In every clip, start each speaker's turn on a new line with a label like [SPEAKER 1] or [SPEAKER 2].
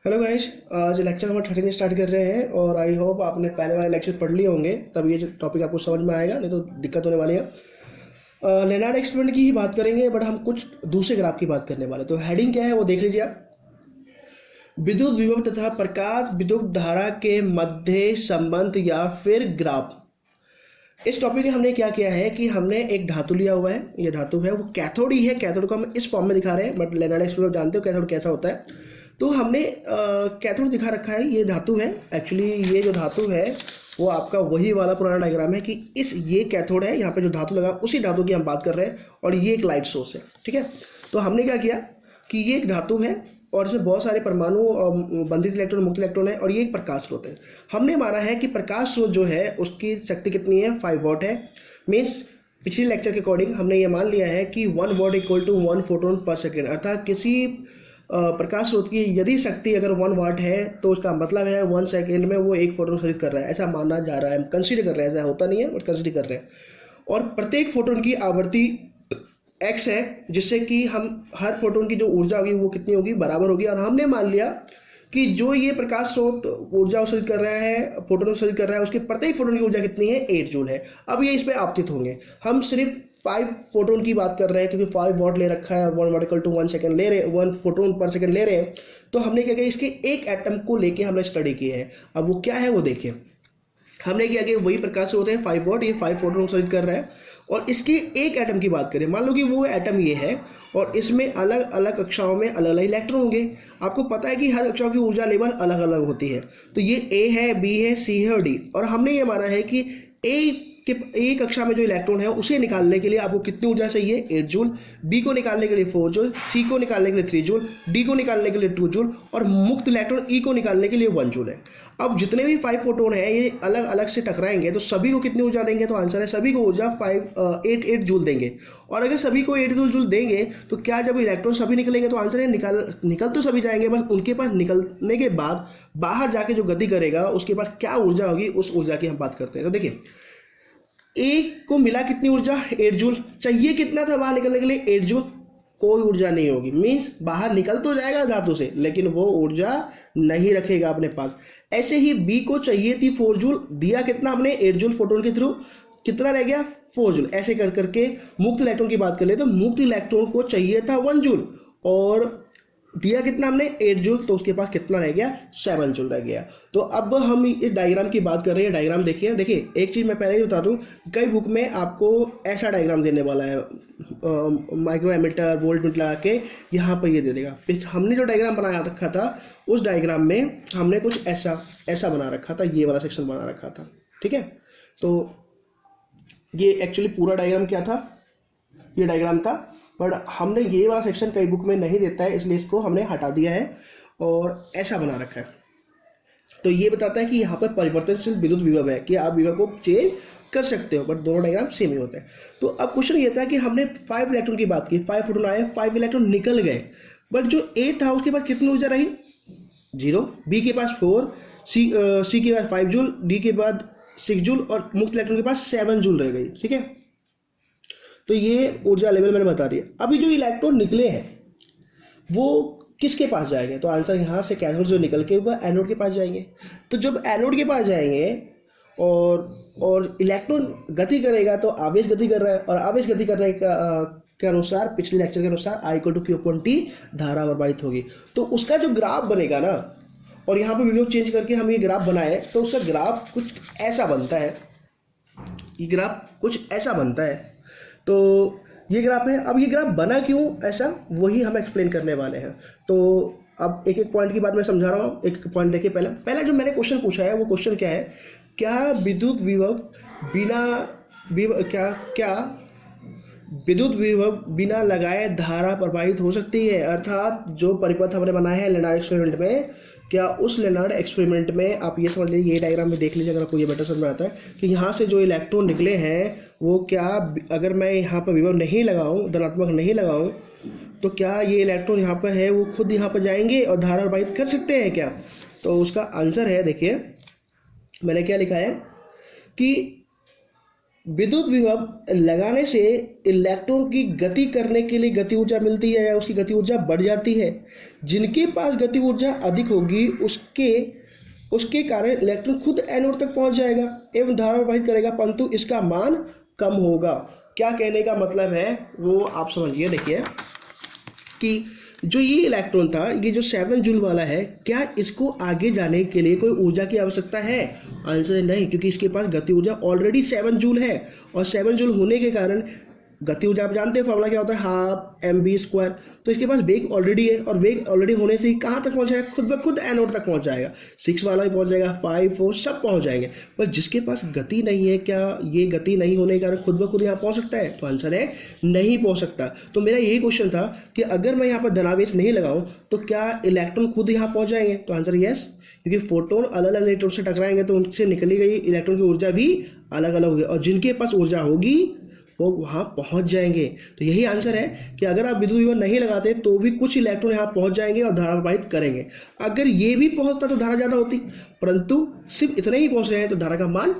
[SPEAKER 1] Hello guys, आज lecture number 13 start कर रहे हैं और आई होप आपने पहले वाले लेक्चर पढ़ लिए होंगे, तब ये जो टॉपिक आपको समझ में आएगा, नहीं तो दिक्कत होने वाली है। लेनार्ड एक्सपेरिमेंट की ही बात करेंगे, बट हम कुछ दूसरे ग्राफ की बात करने वाले। तो हेडिंग क्या है वो देख लीजिए आप। विद्युत विभव तथा प्रकाश विद्युत धारा के मध्य संबंध या फिर ग्राफ। इस टॉपिक में हमने क्या किया है कि हमने एक धातु लिया हुआ है। ये धातु है वो कैथोड ही है। कैथोड को हम इस फॉर्म में दिखा रहे हैं, बट लेनार्ड एक्सपेरिमेंट जानते हो कैथोड कैसा होता है। तो हमने कैथोड दिखा रखा है, ये धातु है। एक्चुअली ये जो धातु है वो आपका वही वाला पुराना डायग्राम है कि ये कैथोड है, यहाँ पे जो धातु लगा उसी धातु की हम बात कर रहे हैं, और ये एक लाइट सोर्स है। ठीक है, तो हमने क्या किया कि ये एक धातु है और इसमें बहुत सारे परमाणु बंधित इलेक्ट्रॉन मुक्त इलेक्ट्रॉन है, और ये एक प्रकाश स्रोत है। हमने माना है कि प्रकाश स्रोत जो है उसकी शक्ति कितनी है, 5 वॉट है। मीन्स पिछले लेक्चर के अकॉर्डिंग हमने ये मान लिया है कि 1 वॉट इक्वल टू 1 फोटोन पर सेकेंड। अर्थात किसी प्रकाश स्रोत की यदि शक्ति अगर 1 वाट है तो उसका मतलब है 1 सेकेंड में वो 1 फोटोन उत्सर्जित कर रहा है, ऐसा माना जा रहा है। हम कंसीडर कर रहे हैं, ऐसा होता नहीं है बट कंसीडर कर रहे हैं। और प्रत्येक फोटोन की आवृत्ति x है, जिससे कि हम हर फोटोन की जो ऊर्जा होगी वो कितनी होगी, बराबर होगी। और हमने मान लिया कि जो ये प्रकाश स्रोत ऊर्जा उत्सर्जित कर रहा है, फोटोन उत्सर्जित कर रहा है, उसके प्रत्येक फोटोन की ऊर्जा कितनी है, 8 जूल है। अब ये इस पर आपतित होंगे। हम सिर्फ 5 फोटोन की बात कर रहे हैं क्योंकि 5 वॉट ले रखा है और 1 वॉट इक्वल टू 1 सेकेंड ले रहे हैं, 1 फोटोन पर सेकेंड ले रहे हैं। तो हमने क्या किया, इसके एक एटम को लेके हमने स्टडी किया है। अब वो क्या है वो देखिए। हमने क्या किया, वही प्रकाश से होते हैं 5 वॉट, ये 5 फोटोन उत्सर्जित कर रहा है, और इसके एक एटम की बात करें, मान लो कि वो एटम ये है और इसमें अलग अलग कक्षाओं में अलग अलग इलेक्ट्रॉन होंगे। आपको पता है कि हर कक्षाओं की ऊर्जा लेवल अलग अलग होती है। तो ये ए है, बी है, सी है और डी। और हमने ये माना है कि एक कक्षा में जो इलेक्ट्रॉन है उसे निकालने के लिए आपको कितनी ऊर्जा चाहिए, 8 जूल। बी को निकालने के लिए 4 जूल, सी को निकालने के लिए 3 जूल, डी को निकालने के लिए 2 जूल, और मुक्त इलेक्ट्रॉन ई को निकालने के लिए 1 जूल है। अब जितने भी 5 फोटोन है ये अलग अलग से टकराएंगे तो सभी को कितनी ऊर्जा देंगे, तो आंसर है सभी को ऊर्जा 8 जूल देंगे। और अगर सभी को 8 जूल देंगे तो क्या जब इलेक्ट्रॉन सभी निकलेंगे तो आंसर है निकल तो सभी जाएंगे, बस उनके पास निकलने के बाद बाहर जाके जो गति करेगा उसके पास क्या ऊर्जा होगी, उस ऊर्जा की हम बात करते हैं। तो देखिए, ए को मिला कितनी ऊर्जा, 8 जूल। चाहिए कितना था बाहर निकलने के लिए, 8 जूल। कोई ऊर्जा नहीं होगी, मीन्स बाहर निकल तो जाएगा धातु से लेकिन वो ऊर्जा नहीं रखेगा अपने पास। ऐसे ही बी को चाहिए थी 4 जूल, दिया कितना हमने, 8 जूल फोटोन के थ्रू, कितना रह गया, 4 जूल। ऐसे कर करके मुक्त इलेक्ट्रॉन की बात कर ले तो मुक्त इलेक्ट्रॉन को चाहिए था 1 जूल और दिया कितना हमने, 8 जूल, तो उसके पास कितना रह गया, 7 जूल रह गया। तो अब हम इस डायग्राम की बात कर रहे हैं। डायग्राम देखिए एक चीज़ मैं पहले ही बता दूं, कई बुक में आपको ऐसा डायग्राम देने वाला है, माइक्रो एमीटर वोल्ट मीटर लगा के यहाँ पर ये दे देगा। हमने जो डायग्राम बना रखा था उस डायग्राम में हमने कुछ ऐसा बना रखा था, ये वाला सेक्शन बना रखा था। ठीक है, तो ये एक्चुअली पूरा डायग्राम क्या था, ये डायग्राम था, बट हमने ये वाला सेक्शन कई बुक में नहीं देता है, इसलिए इसको हमने हटा दिया है और ऐसा बना रखा है। तो ये बताता है कि यहाँ पर परिवर्तनशील विद्युत विभव है कि आप विभव को चेंज कर सकते हो, बट दोनों डायग्राम सेम ही होते हैं। तो अब क्वेश्चन ये था कि हमने 5 इलेक्ट्रॉन की बात की, 5 फोटोन आए, 5 इलेक्ट्रॉन निकल गए, बट जो ए था उसके पास कितनी ऊर्जा रही, 0। बी के पास 4, सी के पास 5 जूल, डी के बाद 6 जूल, और मुक्त इलेक्ट्रॉन के पास 7 जूल रह गई। ठीक है, तो ये ऊर्जा लेवल मैंने बता दिया। अभी जो इलेक्ट्रॉन निकले हैं वो किसके पास जाएंगे, तो आंसर यहाँ से कैथोड जो निकल के वह एनोड के पास जाएंगे। तो जब एनोड के पास जाएंगे और इलेक्ट्रॉन गति करेगा तो आवेश गति कर रहा है, और आवेश गति करने के अनुसार पिछले लेक्चर के अनुसार I = Q/T धारा प्रवाहित होगी। तो उसका जो ग्राफ बनेगा ना, और यहाँ पे विभव चेंज करके हम ये ग्राफ बनाए तो उसका ग्राफ कुछ ऐसा बनता है, ये ग्राफ कुछ ऐसा बनता है। तो ये ग्राफ है। अब ये ग्राफ बना क्यों ऐसा, वही हम एक्सप्लेन करने वाले हैं। तो अब एक एक पॉइंट की बात मैं समझा रहा हूँ। एक पॉइंट देखिए, पहला जो मैंने क्वेश्चन पूछा है वो क्वेश्चन क्या है, क्या विद्युत विभव बिना लगाए धारा प्रवाहित हो सकती है। अर्थात जो परिपथ हमने बनाया है लेनार्ड एक्सपेरिमेंट में, क्या उस लेनार्ड एक्सपेरिमेंट में आप ये समझ लीजिए, ये डायग्राम में देख लीजिए अगर आपको ये बेटर समझ में आता है कि यहाँ से जो इलेक्ट्रॉन निकले हैं वो क्या, अगर मैं यहाँ पर विभव नहीं लगाऊं, धनात्मक नहीं लगाऊं, तो क्या ये इलेक्ट्रॉन यहाँ पर है वो खुद यहाँ पर जाएंगे और धारा प्रवाहित कर सकते हैं क्या। तो उसका आंसर है, देखिए मैंने क्या लिखा है कि विद्युत विभव लगाने से इलेक्ट्रॉन की गति करने के लिए गति ऊर्जा मिलती है या उसकी गति ऊर्जा बढ़ जाती है। जिनके पास गति ऊर्जा अधिक होगी उसके उसके कारण इलेक्ट्रॉन खुद एनोड तक पहुंच जाएगा एवं धारा प्रवाहित करेगा, परंतु इसका मान कम होगा। क्या कहने का मतलब है वो आप समझिए। देखिए कि जो ये इलेक्ट्रॉन था, ये जो 7 जूल वाला है, क्या इसको आगे जाने के लिए कोई ऊर्जा की आवश्यकता है? आंसर है नहीं, क्योंकि इसके पास गति ऊर्जा ऑलरेडी 7 जूल है और 7 जूल होने के कारण गति ऊर्जा आप जानते हैं फॉर्मूला क्या होता है, हाफ mv²। तो इसके पास वेग ऑलरेडी है और वेग ऑलरेडी होने से ही कहाँ तक पहुँच जाएगा, खुद ब खुद एनोड तक पहुँच जाएगा। 6 वाला भी पहुँच जाएगा, 5, 4 सब पहुँच जाएंगे। पर जिसके पास गति नहीं है, क्या ये गति नहीं होने के कारण खुद ब खुद यहाँ पहुँच सकता है? तो आंसर है नहीं पहुँच सकता। तो मेरा यही क्वेश्चन था कि अगर मैं यहाँ पर धनावेश नहीं लगाऊँ तो क्या इलेक्ट्रॉन खुद यहाँ पहुँच जाएंगे? तो आंसर यस, क्योंकि फोटोन अलग अलग इलेक्ट्रॉन से टकराएंगे तो उनसे निकली गई इलेक्ट्रॉन की ऊर्जा भी अलग अलग होगी और जिनके पास ऊर्जा होगी वो वहाँ पहुँच जाएंगे। तो यही आंसर है कि अगर आप विद्युत विभव नहीं लगाते तो भी कुछ इलेक्ट्रॉन यहाँ पहुँच जाएंगे और धारा प्रवाहित करेंगे। अगर ये भी पहुँचता तो धारा ज़्यादा होती, परंतु सिर्फ इतने ही पहुँच रहे हैं तो धारा का मान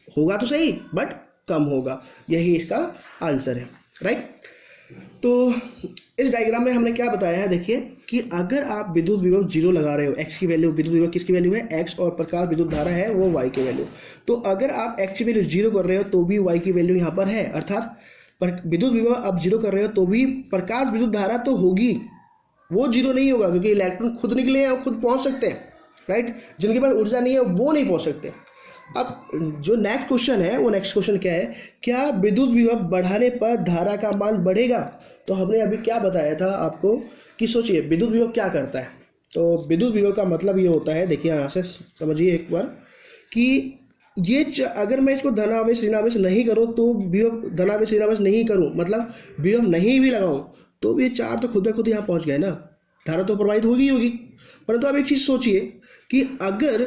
[SPEAKER 1] होगा तो सही बट कम होगा। यही इसका आंसर है, राइट। तो इस डायग्राम में हमने क्या बताया है, देखिए कि अगर आप विद्युत विभव 0 लगा रहे हो, x की वैल्यू, विद्युत विभव किसकी वैल्यू है, x, और प्रकाश विद्युत धारा है वो y की वैल्यू। तो अगर आप x की वैल्यू 0 कर रहे हो तो भी y की वैल्यू यहाँ पर है, अर्थात विद्युत विभव आप 0 कर रहे हो तो भी प्रकाश विद्युत धारा तो होगी, वो 0 नहीं होगा, क्योंकि इलेक्ट्रॉन खुद निकले हैं और खुद पहुँच सकते हैं, राइट। जिनके पास ऊर्जा नहीं है वो नहीं पहुँच सकते। अब जो नेक्स्ट क्वेश्चन है, वो नेक्स्ट क्वेश्चन क्या है, क्या विद्युत विभव बढ़ाने पर धारा का मान बढ़ेगा? तो हमने अभी क्या बताया था आपको कि सोचिए विद्युत विभव क्या करता है। तो विद्युत विभव का मतलब ये होता है, देखिए यहाँ से समझिए एक बार कि ये अगर मैं इसको धनावेश ऋणावेश नहीं करूँ तो विभव धनावेश ऋणावेश नहीं करूँ, मतलब विभव नहीं भी लगाऊँ तो भी ये चार तो खुद ब खुद यहाँ पहुँच गए ना, धारा तो प्रवाहित होगी होगी। परंतु आप एक चीज़ सोचिए कि अगर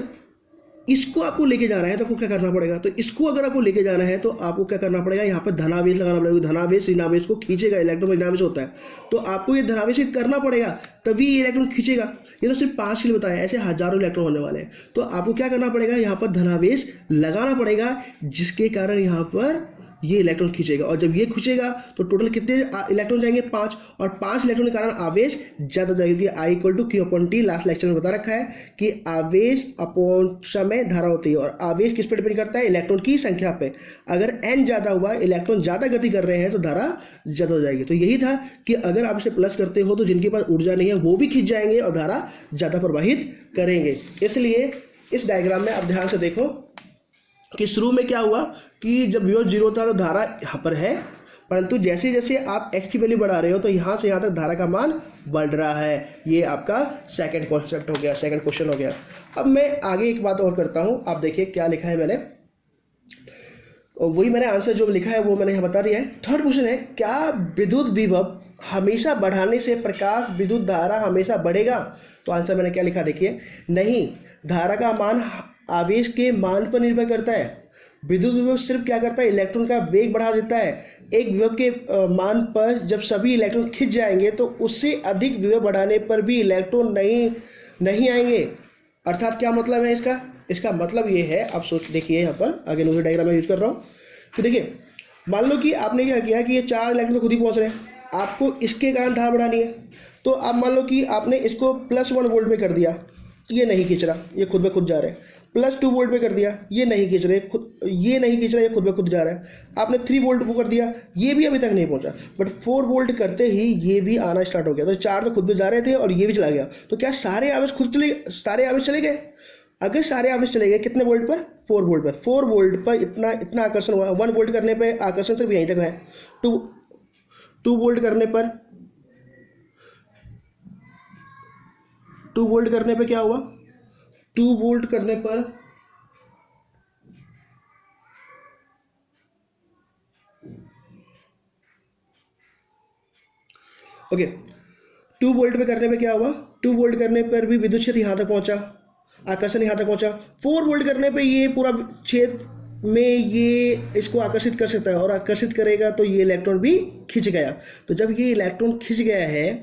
[SPEAKER 1] इसको आपको लेके जाना है तो आपको क्या करना पड़ेगा, तो इसको अगर आपको लेके जाना है तो आपको क्या करना पड़ेगा, यहाँ पर धनावेश लगाना पड़ेगा। धनावेश ऋणावेश को खींचेगा, इलेक्ट्रॉन ऋणावेश होता है, तो आपको ये धनावेश करना पड़ेगा तभी ये इलेक्ट्रॉन खींचेगा। ये तो सिर्फ 5 के लिए बताया, ऐसे हजारों इलेक्ट्रॉन होने वाले हैं। तो आपको क्या करना पड़ेगा, यहाँ पर धनावेश लगाना पड़ेगा जिसके कारण यहाँ पर ये इलेक्ट्रॉन खींचेगा, और जब ये खींचेगा तो टोटल कितने इलेक्ट्रॉन जाएंगे, 5, और 5 इलेक्ट्रॉन के कारण आवेश ज़्यादा जाएगी, क्योंकि I = Q/T लास्ट लेक्चर में बता रखा है कि आवेश अपॉन समय धारा होती है, और आवेश किस पर डिपेंड करता है, इलेक्ट्रॉन की संख्या पे। अगर n ज़्यादा हुआ, इलेक्ट्रॉन ज़्यादा गति कर रहे हैं तो धारा ज़्यादा हो जाएगी। तो यही था कि अगर आप इसे प्लस करते हो तो जिनके पास ऊर्जा नहीं है वो भी खींच जाएंगे और धारा ज़्यादा प्रवाहित करेंगे। इसलिए इस डायग्राम में आप ध्यान से देखो कि शुरू में क्या हुआ कि जब विभव 0 था तो धारा यहाँ पर है, परंतु जैसे जैसे आप x की वैल्यू बढ़ा रहे हो तो यहाँ से यहाँ तक धारा का मान बढ़ रहा है। ये आपका सेकंड कॉन्सेप्ट हो गया, सेकंड क्वेश्चन हो गया। अब मैं आगे एक बात और करता हूँ, आप देखिए क्या लिखा है मैंने, और वही मैंने आंसर जो लिखा है वो मैंने यहाँ बता दिया है। थर्ड क्वेश्चन है, क्या विद्युत विभव हमेशा बढ़ाने से प्रकाश विद्युत धारा हमेशा बढ़ेगा? तो आंसर मैंने क्या लिखा, देखिए नहीं, धारा का मान आवेश के मान पर निर्भर करता है। विद्युत विभव सिर्फ क्या करता है, इलेक्ट्रॉन का वेग बढ़ा देता है। एक विभव के मान पर जब सभी इलेक्ट्रॉन खिंच जाएंगे तो उससे अधिक विभव बढ़ाने पर भी इलेक्ट्रॉन नहीं आएंगे। अर्थात क्या मतलब है इसका, इसका मतलब ये है, आप सोच देखिए यहाँ पर आगे नोजल डायग्राम में यूज कर रहा हूँ कि देखिए मान लो कि आपने क्या किया कि ये 4 इलेक्ट्रॉन तो खुद ही पहुँच रहे हैं, आपको इसके कारण धारा बढ़ानी है। तो आप मान लो कि आपने इसको +1 वोल्ट में कर दिया, ये नहीं खींच रहा, ये खुद ब खुद जा रहे हैं। +2 वोल्ट पे कर दिया, ये नहीं खींच रहे, ये नहीं खींच रहा, ये खुद ब खुद जा रहा है। आपने 3 वोल्ट को कर दिया, ये भी अभी तक नहीं पहुंचा, बट 4 वोल्ट करते ही ये भी आना स्टार्ट हो गया। तो 4 तो खुद भी जा रहे थे और ये भी चला गया। तो क्या सारे आवेश सारे आवेश चले गए? अगर सारे आवेश चले गए कितने वोल्ट पर, 4 वोल्ट पर, 4 वोल्ट पर इतना आकर्षण हुआ। 1 वोल्ट करने पर आकर्षण सिर्फ यहीं तक है। 2 वोल्ट करने पर 2 वोल्ट करने पर क्या हुआ, 2 वोल्ट करने पर ओके 2 वोल्ट पे करने पे क्या हुआ, 2 वोल्ट करने पर भी विद्युत क्षेत्र यहाँ तक पहुँचा, आकर्षण यहाँ तक पहुँचा। 4 वोल्ट करने पे ये पूरा क्षेत्र में ये इसको आकर्षित कर सकता है, और आकर्षित करेगा तो ये इलेक्ट्रॉन भी खिंच गया। तो जब ये इलेक्ट्रॉन खिंच गया है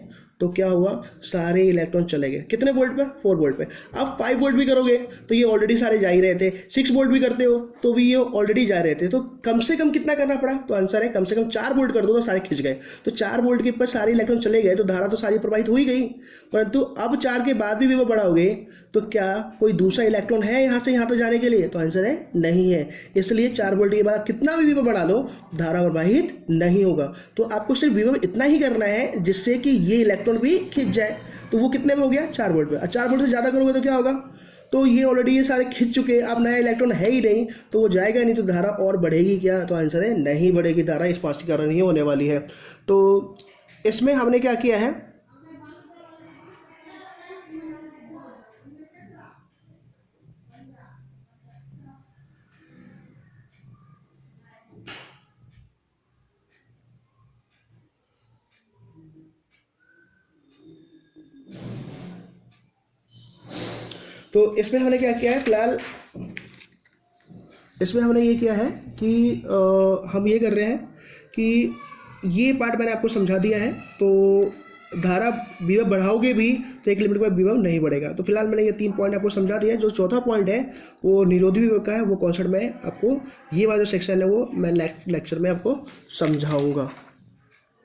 [SPEAKER 1] तो क्या हुआ, सारे इलेक्ट्रॉन चले गए कितने वोल्ट पर, 4 वोल्ट पे। अब 5 वोल्ट भी करोगे तो ये ऑलरेडी सारे जा ही रहे थे, 6 वोल्ट भी करते हो तो भी ये ऑलरेडी जा रहे थे, तो कम से कम कितना करना पड़ा, तो आंसर है कम से कम 4 वोल्ट कर दो तो सारे खिंच गए। तो 4 वोल्ट के ऊपर सारे इलेक्ट्रॉन चले गए तो धारा तो सारी प्रवाहित हो ही गई, परंतु अब 4 के बाद भी विभव बढ़ाओगे तो क्या कोई दूसरा इलेक्ट्रॉन है यहाँ से यहाँ तो जाने के लिए, तो आंसर है नहीं है। इसलिए 4 वोल्ट के बाद कितना भी विभव बढ़ा लो धारा प्रवाहित नहीं होगा। तो आपको सिर्फ विभव इतना ही करना है जिससे कि ये इलेक्ट्रॉन भी खिंच जाए, तो वो कितने में हो गया, 4 वोल्ट पे। 4 वोल्ट से ज़्यादा करोगे तो क्या होगा, तो ये ऑलरेडी ये सारे खिंच चुके, अब नया इलेक्ट्रॉन है ही नहीं तो वो जाएगा नहीं, तो धारा और बढ़ेगी क्या, तो आंसर है नहीं बढ़ेगी, धारा इस स्पष्टीकरण ही होने वाली है। तो इसमें हमने क्या किया है, तो इसमें हमने क्या किया है फिलहाल, इसमें हमने ये किया है कि हम ये कर रहे हैं कि ये पार्ट मैंने आपको समझा दिया है। तो धारा विभव बढ़ाओगे भी तो एक लिमिट के बाद विभव नहीं बढ़ेगा। तो फिलहाल मैंने ये 3 पॉइंट आपको समझा दिया है। जो चौथा पॉइंट है वो निरोधी विभव का है, वो कॉन्सेप्ट में आपको ये वाला जो सेक्शन है वो मैं नेक्स्ट लेक्चर में आपको समझाऊंगा।